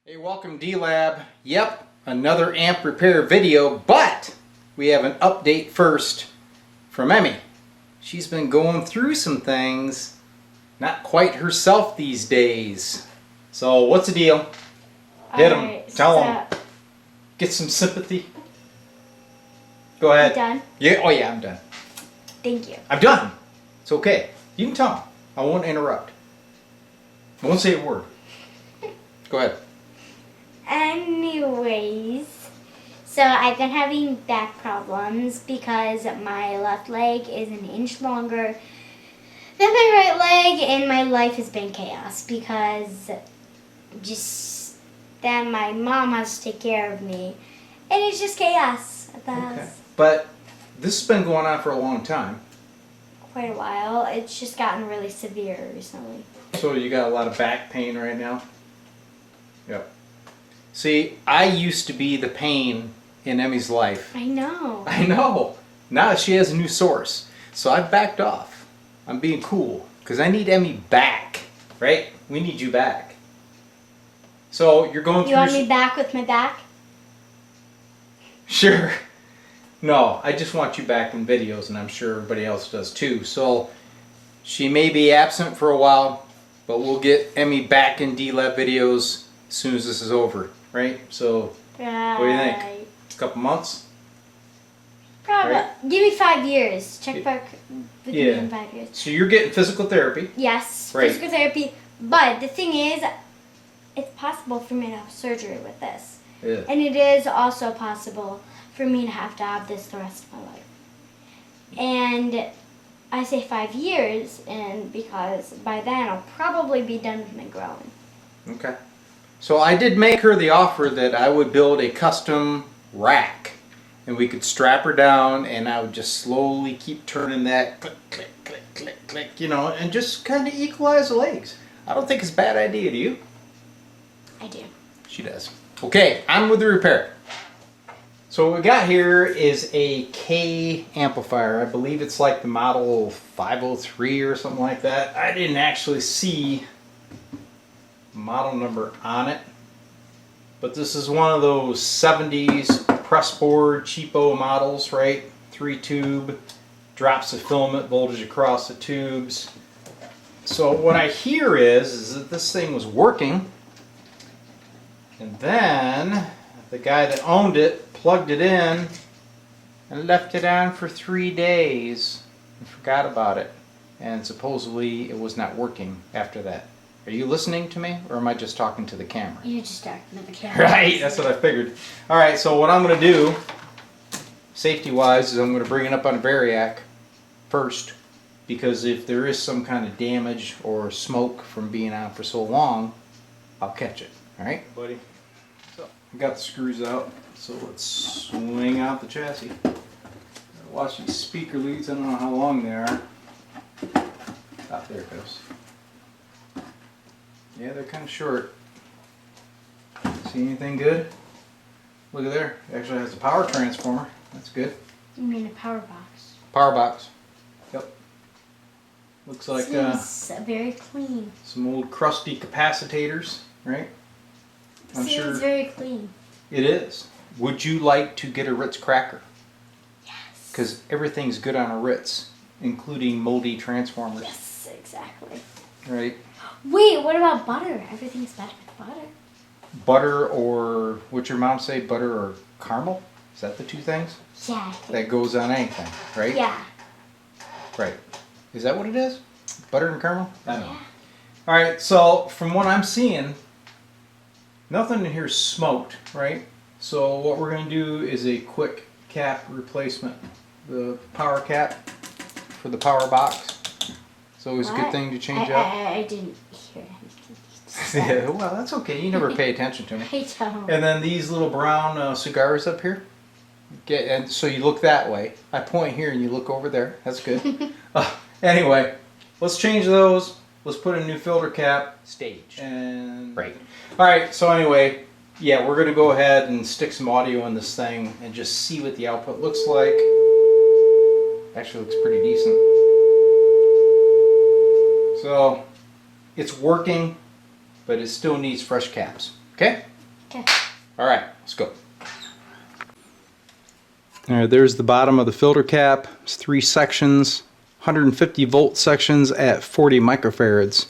Hey, welcome D-Lab. Yep, another amp repair video, but we have an update first from Emmy. She's been going through some things, not quite herself these days. So what's the deal? Hit him. Tell him. Get some sympathy. Go ahead. You done? Yeah. Oh yeah, I'm done. Thank you. I'm done. It's okay. You can tell him. I won't interrupt. I won't say a word. Go ahead. Anyways, so I've been having back problems because my left leg is an inch longer than my right leg, and my life has been chaos because just that my mom has to take care of me, and it's just chaos at the house. But this has been going on for a long time. Quite a while. It's just gotten really severe recently. So you got a lot of back pain right now? Yep. See, I used to be the pain in Emmy's life. I know. I know. Now she has a new source. So I've backed off. I'm being cool. Because I need Emmy back. Right? We need you back. So you're going through... You want me back with my back? Sure. No, I just want you back in videos, and I'm sure everybody else does too. So she may be absent for a while, but we'll get Emmy back in D-Lab videos as soon as this is over, right? So Right. what do you think? A couple months? Probably. Right? Give me 5 years. Check back with me in 5 years. So you're getting physical therapy. Yes, Right. physical therapy. But the thing is, it's possible for me to have surgery with this. Yeah. And it is also possible for me to have this the rest of my life. And I say 5 years, and because by then I'll probably be done with my growing. Okay. So I did make her the offer that I would build a custom rack, and we could strap her down, and I would just slowly keep turning that click, click, click, click, click, you know, and just kind of equalize the legs. I don't think it's a bad idea, do you? I do. She does. Okay, on with the repair. So what we got here is a K amplifier. I believe it's like the model 503 or something like that. I didn't actually see model number on it, but this is one of those 70s press board cheapo models, right? 3-tube, drops of filament voltage across the tubes. So what I hear is that this thing was working, and then the guy that owned it plugged it in and left it on for 3 days and forgot about it, and supposedly it was not working after that. Are you listening to me, or am I just talking to the camera? You're just talking to the camera. Right, that's what I figured. Alright, so what I'm going to do, safety-wise, is I'm going to bring it up on a variac first, because if there is some kind of damage or smoke from being on for so long, I'll catch it. Alright, buddy? So, I got the screws out, so let's swing out the chassis. Watch these speaker leads, I don't know how long they are. Ah, there it goes. Yeah, they're kind of short. See anything good? Look at there. It actually has a power transformer. That's good. You mean a power box? Power box. Yep. Looks like Seems very clean. some old crusty capacitors, right? I'm Seems sure very clean. it is. Would you like to get a Ritz cracker? Yes. Because everything's good on a Ritz, including moldy transformers. Yes, exactly. Right? Wait, what about butter? Everything's better with butter. Butter, or what's your mom say? Butter or caramel? Is that the two things? Yeah. That goes on anything, right? Yeah. Right. Is that what it is? Butter and caramel? I don't know. Yeah. Alright, so from what I'm seeing, nothing in here is smoked, right? So what we're going to do is a quick cap replacement. The power cap for the power box. It's always a good thing to change out. I didn't hear anything. Yeah, well, that's okay. You never pay attention to me. I don't. And then these little brown cigars up here. And so you look that way. I point here and you look over there. That's good. Anyway, let's change those. Let's put a new filter cap. Stage. And right. Alright, so anyway, yeah, we're going to go ahead and stick some audio in this thing and just see what the output looks like. Actually looks pretty decent. So, it's working, but it still needs fresh caps. Okay? All right, let's go. All right, there's the bottom of the filter cap. It's 3 sections, 150 volt sections at 40 microfarads.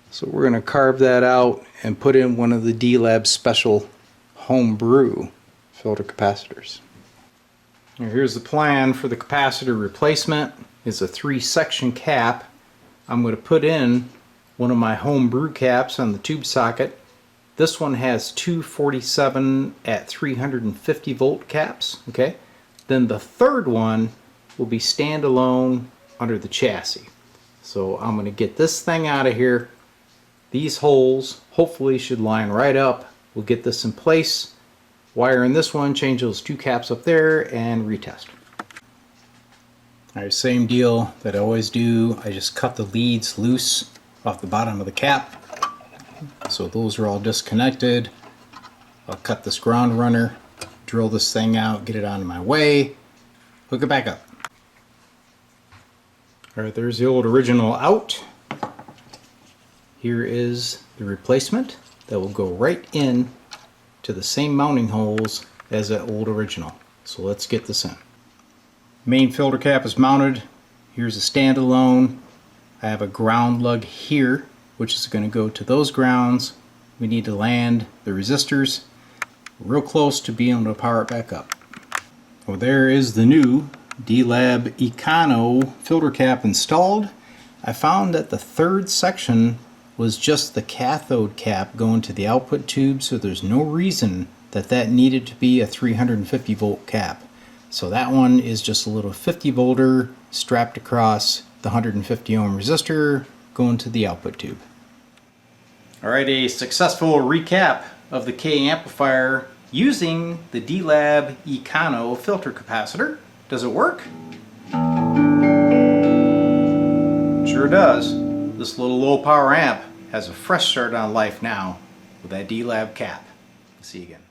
So we're going to carve that out and put in one of the D-Lab special homebrew filter capacitors. Now here's the plan for the capacitor replacement. It's a 3-section cap. I'm going to put in one of my homebrew caps on the tube socket. This one has 247 at 350 volt caps. Okay. Then the third one will be standalone under the chassis. So I'm going to get this thing out of here. These holes hopefully should line right up. We'll get this in place, wire in this one, change those 2 caps up there, and retest. Alright, same deal that I always do. I just cut the leads loose off the bottom of the cap. So those are all disconnected. I'll cut this ground runner, drill this thing out, get it out of my way, hook it back up. Alright, there's the old original out. Here is the replacement that will go right in to the same mounting holes as that old original. So let's get this in. Main filter cap is mounted. Here's a standalone. I have a ground lug here, which is going to go to those grounds. We need to land the resistors real close to being able to power it back up. Well, there is the new D-Lab Econo filter cap installed. I found that the 3rd section was just the cathode cap going to the output tube, so there's no reason that that needed to be a 350 volt cap. So that one is just a little 50 volter strapped across the 150 ohm resistor going to the output tube. Alright, a successful recap of the K amplifier using the D-Lab Econo filter capacitor. Does it work? Sure does. This little low power amp has a fresh start on life now with that D-Lab cap. See you again.